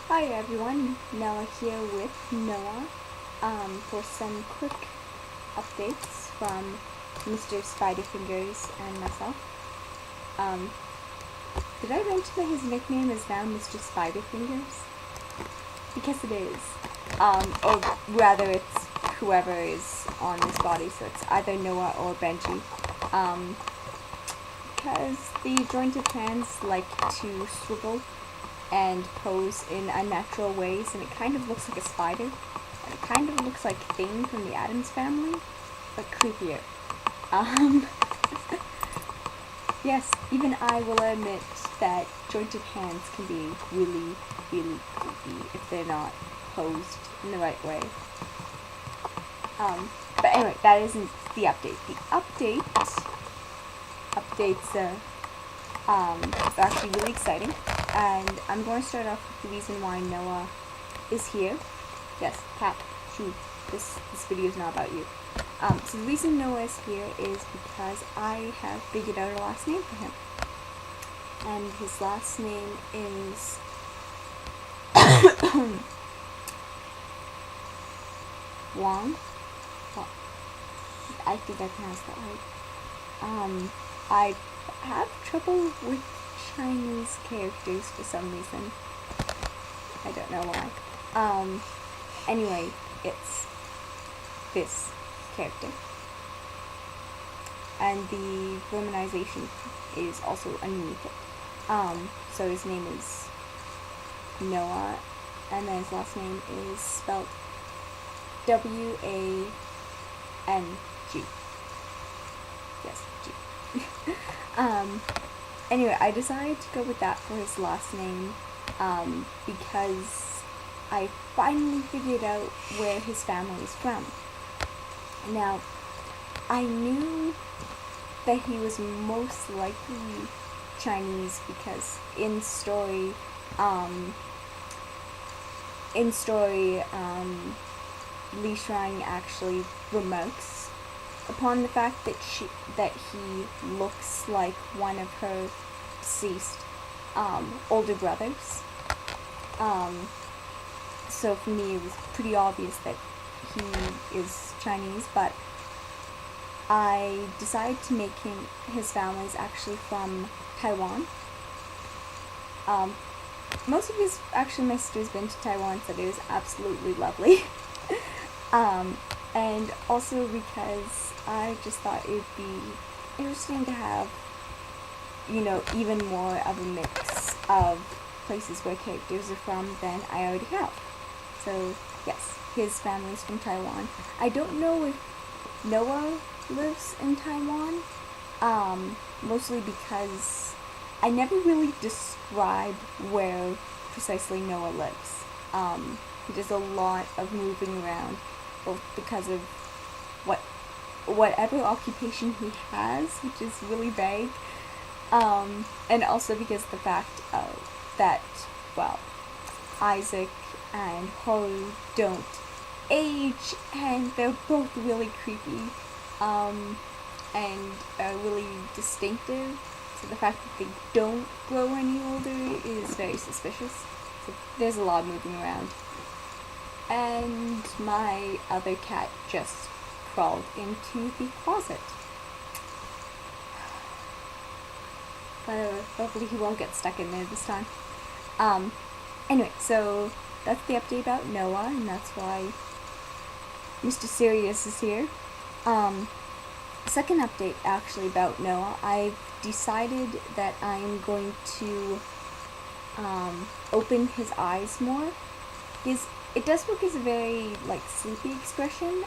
Hi everyone, Nella here with Noah for some quick updates from Mr. Spiderfingers and myself. Um, did I mention that his nickname is now Mr. Spiderfingers? Because it is. Or rather it's whoever is on his body, so it's either Noah or Benji. Because the jointed hands like to swivel and pose in unnatural ways, and it kind of looks like a spider, and it kind of looks like Thing from the Addams Family, but creepier. Um, yes, even I will admit that jointed hands can be really, really creepy if they're not posed in the right way. But anyway, that isn't the update. The updates are actually really exciting, and I'm going to start off with the reason why Noah is here. Yes, Cat, shoo, this video is not about you. So the reason Noah is here is because I have figured out a last name for him, and his last name is Wong. Well, I think I pronounced that right. I have trouble with Chinese characters for some reason. I don't know why. Anyway, it's this character. And the romanization is also underneath it. So his name is Noah, and then his last name is spelled W-A-N-G. Yes, G. Anyway, I decided to go with that for his last name, because I finally figured out where his family is from. Now, I knew that he was most likely Chinese because in story, Li Shuang actually remarks upon the fact that he looks like one of her deceased older brothers. So for me, it was pretty obvious that he is Chinese, but I decided to make his family is actually from Taiwan. Most of his, actually my sister's been to Taiwan, so it is absolutely lovely. And also because I just thought it would be interesting to have, even more of a mix of places where characters are from than I already have. So, yes, his family's from Taiwan. I don't know if Noah lives in Taiwan, mostly because I never really described where precisely Noah lives. He does a lot of moving around, both because of whatever occupation he has, which is really vague, and also because the fact that, well, Isaac and Haru don't age, and they're both really creepy, and really distinctive. So the fact that they don't grow any older is very suspicious. So there's a lot moving around. And my other cat just crawled into the closet. But hopefully he won't get stuck in there this time. Anyway, so that's the update about Noah, and that's why Mr. Sirius is here. Second update actually about Noah, I've decided that I'm going to open his eyes more. It does look as a very sleepy expression,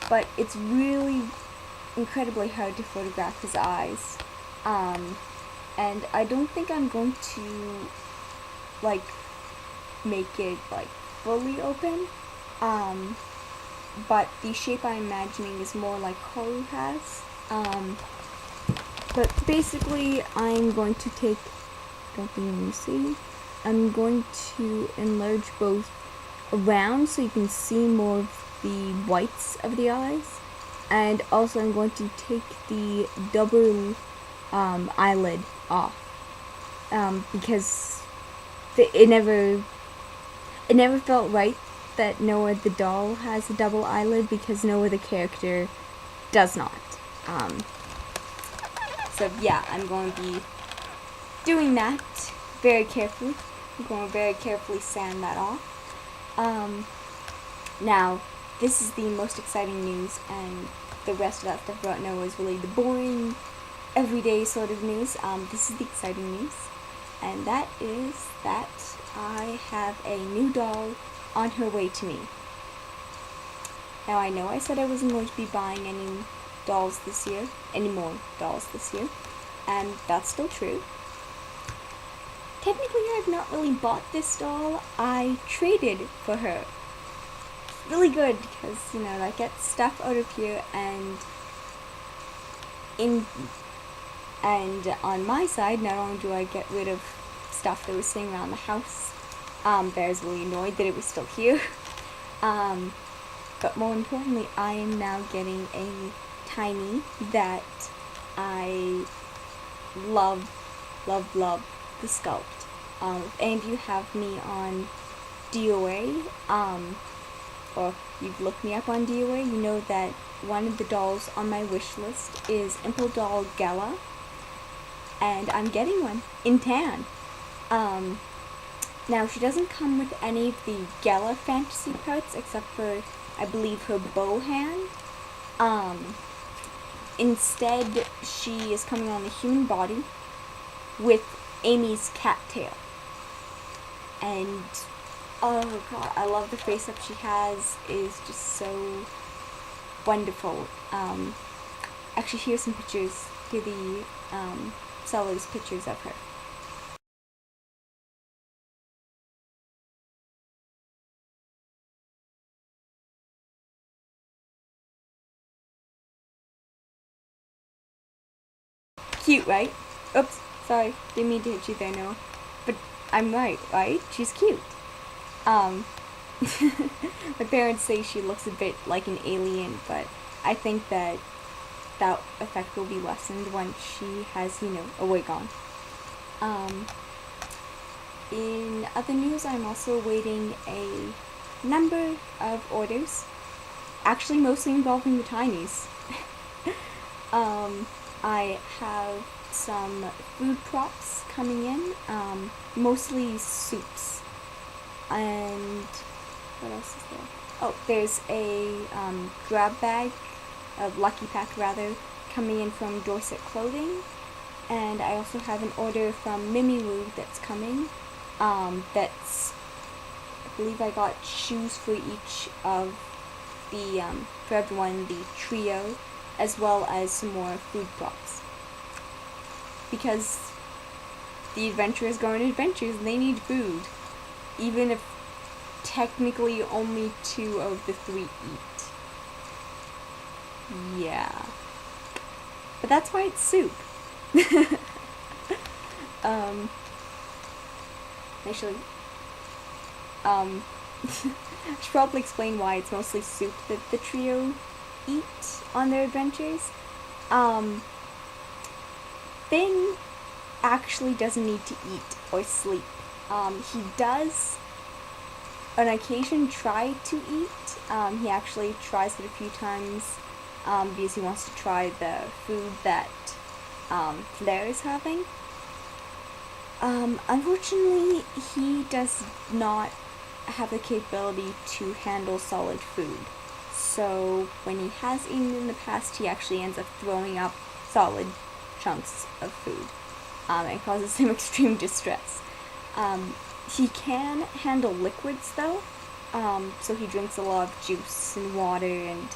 but it's really incredibly hard to photograph his eyes. And I don't think I'm going to make it fully open. But the shape I'm imagining is more like Haru has. But basically, I'm going to take, don't think you can see, I'm going to enlarge both around so you can see more of the whites of the eyes, and also I'm going to take the double eyelid off, because it never felt right that Noah the doll has a double eyelid because Noah the character does not. So yeah, I'm going to be doing that very carefully. I'm going to very carefully sand that off. Now, this is the most exciting news, and the rest of that stuff about Noah is really the boring, everyday sort of news. This is the exciting news, and that is that I have a new doll on her way to me. Now, I know I said I wasn't going to be buying any more dolls this year, and that's still true. Technically, I've not really bought this doll. I traded for her. Really good because, you know, I get stuff out of here, and on my side, not only do I get rid of stuff that was sitting around the house, Bear's really annoyed that it was still here, but more importantly, I am now getting a tiny that I love the sculpt. If any of you have me on DOA, or you've looked me up on DOA, you know that one of the dolls on my wish list is Impel Doll Gala, and I'm getting one in tan. Now, she doesn't come with any of the Gala fantasy parts except for, I believe, her bow hand. Instead, she is coming on the human body with Amy's cattail. And oh god, I love the face up she has. It is just so wonderful. Actually, here's some pictures. Here are the seller's pictures of her. Cute, right? Oops, sorry, didn't mean to hit you there, Noah. But I'm right? She's cute. My parents say she looks a bit like an alien, but I think that effect will be lessened once she has, you know, a wig on. In other news, I'm also awaiting a number of orders, actually mostly involving the tinies. I have some food props coming in, mostly soups. And what else is there? Oh, there's a grab bag, a lucky pack rather, coming in from Dorset Clothing. And I also have an order from Mimiwoo that's coming. That's, I believe I got shoes for each of the, for everyone, the trio, as well as some more food props. Because the adventurers go on adventures and they need food. Even if technically only 2 of the 3 eat. Yeah. But that's why it's soup. Actually, I should probably explain why it's mostly soup that the trio eat on their adventures. Finn actually doesn't need to eat or sleep. He does on occasion try to eat. He actually tries it a few times because he wants to try the food that Claire is having. Unfortunately, he does not have the capability to handle solid food. So when he has eaten in the past, he actually ends up throwing up solid chunks of food. It causes him extreme distress. He can handle liquids though, so he drinks a lot of juice and water and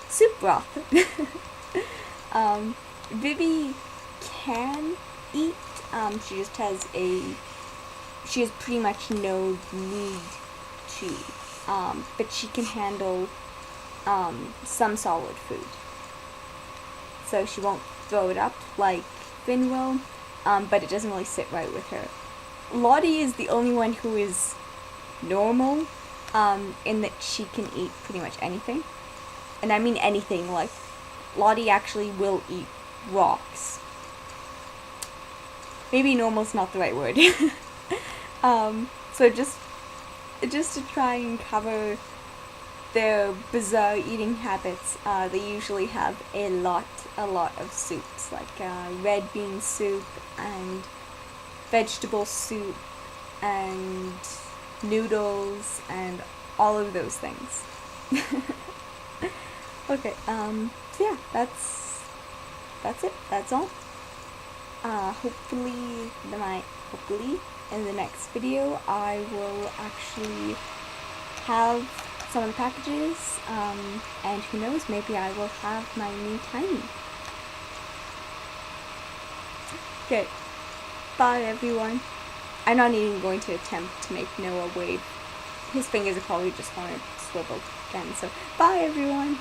soup broth. Vivi can eat. She has pretty much no need to, but she can handle some solid food. So she won't throw it up like Finn will, but it doesn't really sit right with her. Lottie is the only one who is normal, in that she can eat pretty much anything. And I mean anything, like, Lottie actually will eat rocks. Maybe normal's not the right word. So just to try and cover their bizarre eating habits, they usually have a lot of soups, like red bean soup and vegetable soup and noodles and all of those things. Okay, so yeah, that's it. That's all. Hopefully in the next video I will actually have some of the packages, and who knows, maybe I will have my new tiny. Okay, bye everyone. I'm not even going to attempt to make Noah wave. His fingers are probably just going to swivel again, so bye everyone.